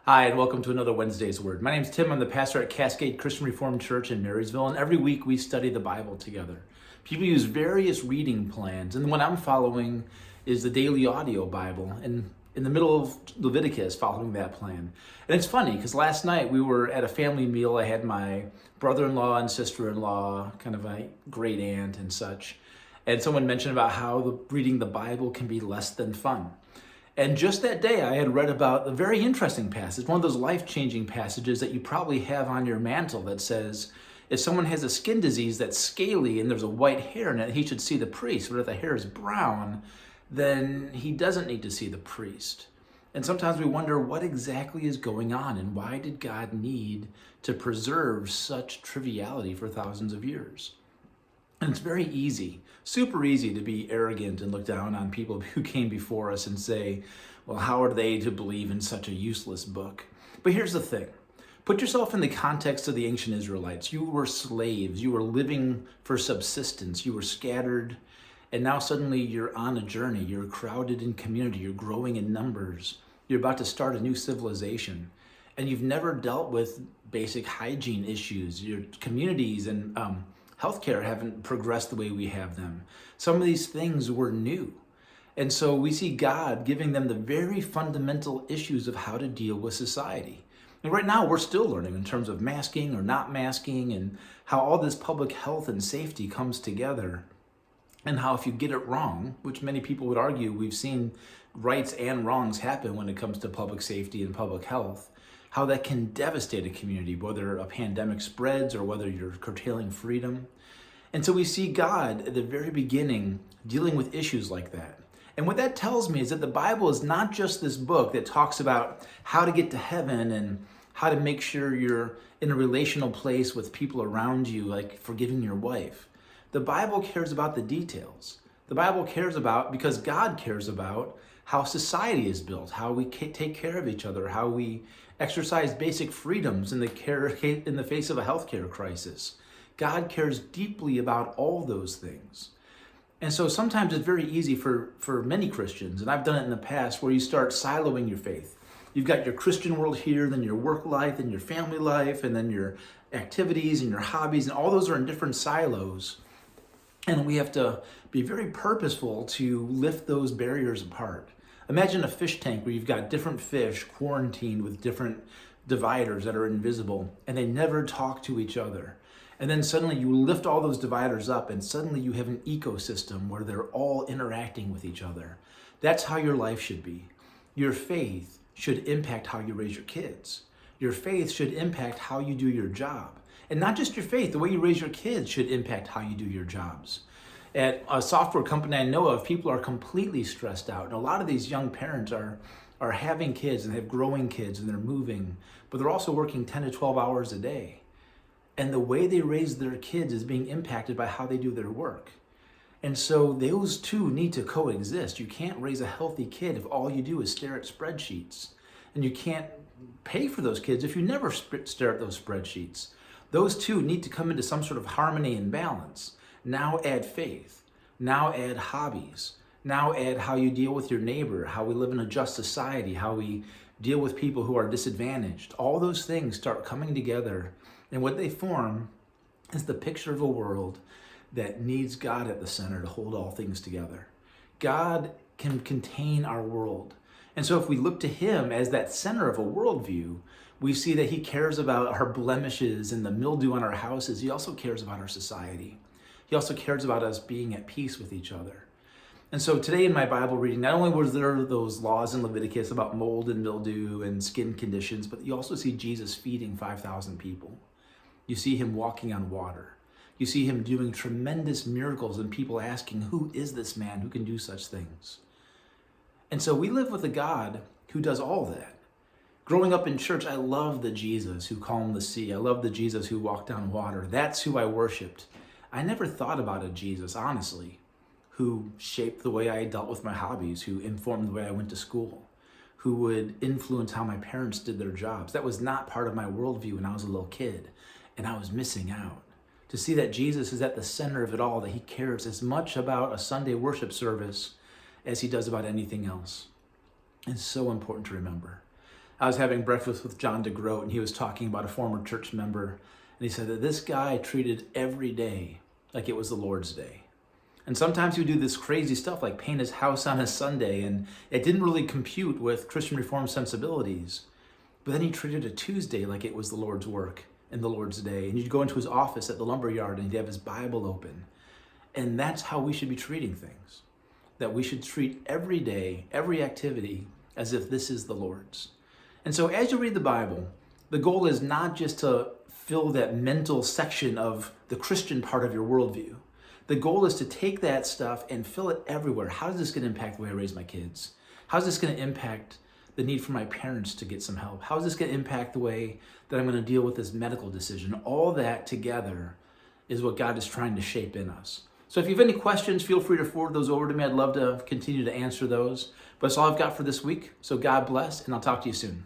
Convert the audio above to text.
Hi, and welcome to another Wednesday's Word. My name's Tim. I'm the pastor at Cascade Christian Reformed Church in Marysville, and every week we study the Bible together. People use various reading plans, and the one I'm following is the Daily Audio Bible, and in the middle of Leviticus, following that plan. And it's funny, because last night we were at a family meal. I had my brother-in-law and sister-in-law, kind of a great aunt and such, and someone mentioned about how reading the Bible can be less than fun. And just that day, I had read about a very interesting passage, one of those life-changing passages that you probably have on your mantle that says, if someone has a skin disease that's scaly and there's a white hair in it, he should see the priest. But if the hair is brown, then he doesn't need to see the priest. And sometimes we wonder what exactly is going on and why did God need to preserve such triviality for thousands of years? And it's very easy, super easy to be arrogant and look down on people who came before us and say, well, how are they to believe in such a useless book? But here's the thing. Put yourself in the context of the ancient Israelites. You were slaves. You were living for subsistence. You were scattered. And now suddenly you're on a journey. You're crowded in community. You're growing in numbers. You're about to start a new civilization. And you've never dealt with basic hygiene issues. Your communities and healthcare haven't progressed the way we have them. Some of these things were new. And so we see God giving them the very fundamental issues of how to deal with society. And right now we're still learning in terms of masking or not masking and how all this public health and safety comes together. And how if you get it wrong, which many people would argue we've seen rights and wrongs happen when it comes to public safety and public health, how that can devastate a community, whether a pandemic spreads or whether you're curtailing freedom. And so we see God at the very beginning dealing with issues like that. And what that tells me is that the Bible is not just this book that talks about how to get to heaven and how to make sure you're in a relational place with people around you, like forgiving your wife. The Bible cares about the details. The Bible cares about, because God cares about, how society is built, how we take care of each other, how we exercise basic freedoms in the face of a healthcare crisis. God cares deeply about all those things. And so sometimes it's very easy for many Christians, and I've done it in the past, where you start siloing your faith. You've got your Christian world here, then your work life, and your family life, and then your activities and your hobbies, and all those are in different silos. And we have to be very purposeful to lift those barriers apart. Imagine a fish tank where you've got different fish quarantined with different dividers that are invisible, and they never talk to each other. And then suddenly you lift all those dividers up, and suddenly you have an ecosystem where they're all interacting with each other. That's how your life should be. Your faith should impact how you raise your kids. Your faith should impact how you do your job. And not just your faith, the way you raise your kids should impact how you do your jobs. At a software company I know of, people are completely stressed out. And a lot of these young parents are having kids and they have growing kids and they're moving, but they're also working 10 to 12 hours a day. And the way they raise their kids is being impacted by how they do their work. And so those two need to coexist. You can't raise a healthy kid if all you do is stare at spreadsheets. And you can't pay for those kids if you never stare at those spreadsheets. Those two need to come into some sort of harmony and balance. Now add faith. Now add hobbies. Now add how you deal with your neighbor, how we live in a just society, how we deal with people who are disadvantaged. All those things start coming together, and what they form is the picture of a world that needs God at the center to hold all things together. God can contain our world. And so if we look to him as that center of a worldview, we see that he cares about our blemishes and the mildew on our houses. He also cares about our society. He also cares about us being at peace with each other. And so today in my Bible reading, not only was there those laws in Leviticus about mold and mildew and skin conditions, but you also see Jesus feeding 5,000 people. You see him walking on water. You see him doing tremendous miracles and people asking, who is this man who can do such things? And so we live with a God who does all that. Growing up in church, I love the Jesus who calmed the sea. I love the Jesus who walked on water. That's who I worshiped. I never thought about a Jesus, honestly, who shaped the way I dealt with my hobbies, who informed the way I went to school, who would influence how my parents did their jobs. That was not part of my worldview when I was a little kid, and I was missing out. To see that Jesus is at the center of it all, that he cares as much about a Sunday worship service as he does about anything else. It's so important to remember. I was having breakfast with John DeGroat, and he was talking about a former church member, and he said that this guy treated every day like it was the Lord's Day. And sometimes he would do this crazy stuff like paint his house on a Sunday, and it didn't really compute with Christian Reformed sensibilities. But then he treated a Tuesday like it was the Lord's work and the Lord's day. And you'd go into his office at the lumber yard and he'd have his Bible open. And that's how we should be treating things. That we should treat every day, every activity, as if this is the Lord's. And so as you read the Bible, the goal is not just to fill that mental section of the Christian part of your worldview. The goal is to take that stuff and fill it everywhere. How is this going to impact the way I raise my kids? How is this going to impact the need for my parents to get some help? How is this going to impact the way that I'm going to deal with this medical decision? All that together is what God is trying to shape in us. So if you have any questions, feel free to forward those over to me. I'd love to continue to answer those. But that's all I've got for this week. So God bless, and I'll talk to you soon.